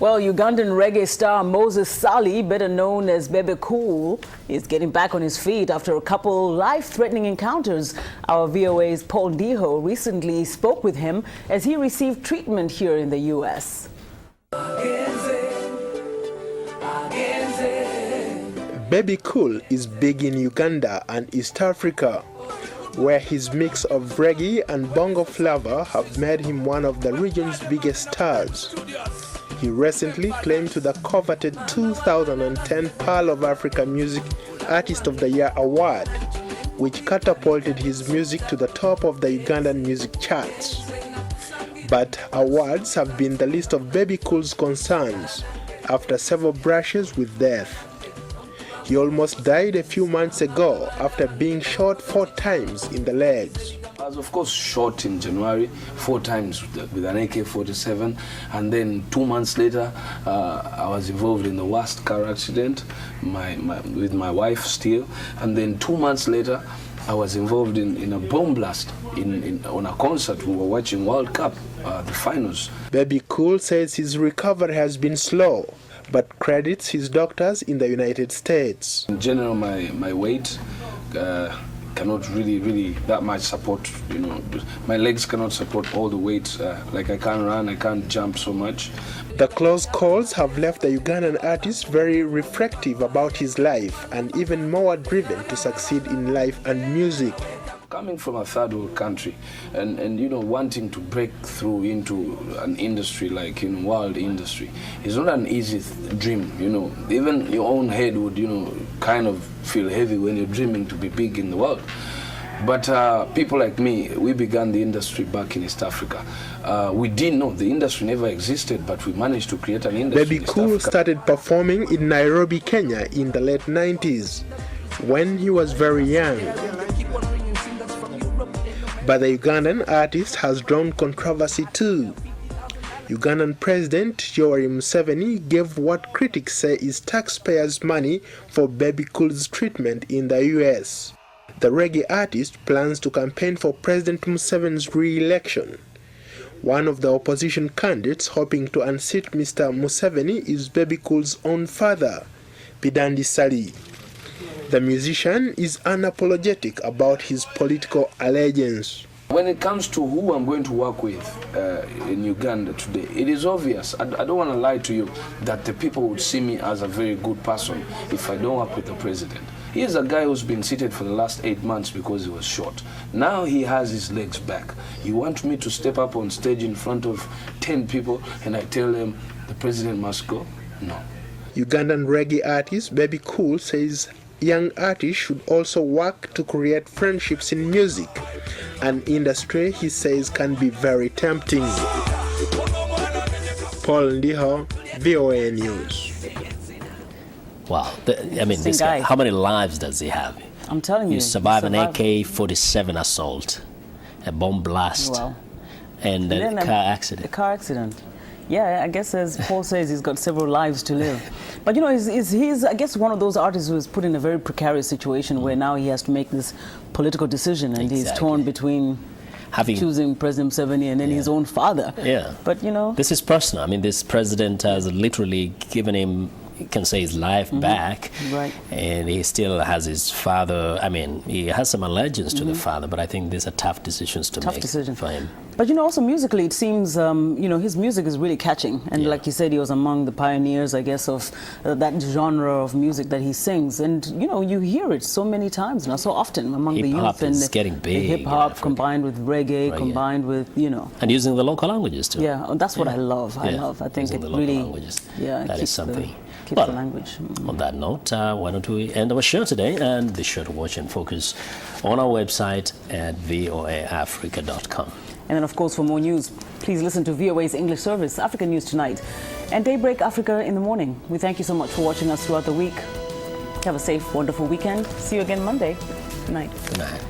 Well, Ugandan reggae star Moses Sali, better known as Bebe is getting back on his feet after a couple life-threatening encounters. Our VOA's Paul Ndiho recently spoke with him as he received treatment here in the U.S. Bebe is big in Uganda and East Africa, where his mix of reggae and bongo flavor have made him one of the region's biggest stars. He recently claimed to the coveted 2010 Pearl of Africa Music Artist of the Year award, which catapulted his music to the top of the Ugandan music charts. But awards have been the least of Bebe Cool's concerns after several brushes with death. He almost died a few months ago after being shot 4 times in the legs. I was of course shot in January 4 times with an AK-47, and then 2 months later I was involved in the worst car accident with my wife still, and then 2 months later I was involved in a bomb blast on a concert. We were watching World Cup, the finals. Bebe Cool says his recovery has been slow, but credits his doctors in the United States. In general, my weight cannot really that much support, my legs cannot support all the weight, like I can't run, I can't jump so much. The close calls have left the Ugandan artist very reflective about his life and even more driven to succeed in life and music. Coming from a third world country and wanting to break through into an industry like world industry is not an easy dream. Even your own head would kind of feel heavy when you're dreaming to be big in the world. But people like me, we began the industry back in East Africa. We didn't know the industry never existed, but we managed to create an industry. Bebe Cool started performing in Nairobi, Kenya in the late 90s when he was very young. But the Ugandan artist has drawn controversy too. Ugandan President Yoweri Museveni gave what critics say is taxpayers' money for Bebe Cool's treatment in the US. The reggae artist plans to campaign for President Museveni's re-election. One of the opposition candidates hoping to unseat Mr. Museveni is Bebe Cool's own father, Bidandi Sali. The musician is unapologetic about his political allegiance. When it comes to who I'm going to work with in Uganda today, it is obvious, I don't want to lie to you, that the people would see me as a very good person if I don't work with the president. He is a guy who's been seated for the last 8 months because he was shot. Now he has his legs back. You want me to step up on stage in front of 10 people and I tell them the president must go? No. Ugandan reggae artist Bebe Cool says young artists should also work to create friendships in music, an industry he says can be very tempting. Paul Ndiho, VOA News. Wow, this guy, how many lives does he have? I'm telling you. You survive an AK-47 assault, a bomb blast, and a car accident. A car accident. Yeah, I guess as Paul says, he's got several lives to live. But he's I guess one of those artists who is put in a very precarious situation where now he has to make this political decision, and he's torn between choosing President Museveni and then his own father. Yeah. But this is personal. This president has literally given him, you can say, his life back, right? And he still has his father. He has some allegiance to the father, but I think these are tough decisions to make for him. But also musically, it seems his music is really catching, and like you said, he was among the pioneers, I guess, of that genre of music that he sings. And you hear it so many times now, so often among the youth, and it's getting big. Hip hop combined with reggae, combined with and using the local languages too. Yeah, that's what I love. I think it really that is something. The language. On that note, why don't we end our show today, and be sure to watch and focus on our website at voaafrica.com. And then, of course, for more news, please listen to VOA's English service, Africa News Tonight, and Daybreak Africa in the morning. We thank you so much for watching us throughout the week. Have a safe, wonderful weekend. See you again Monday. Good night. Good night.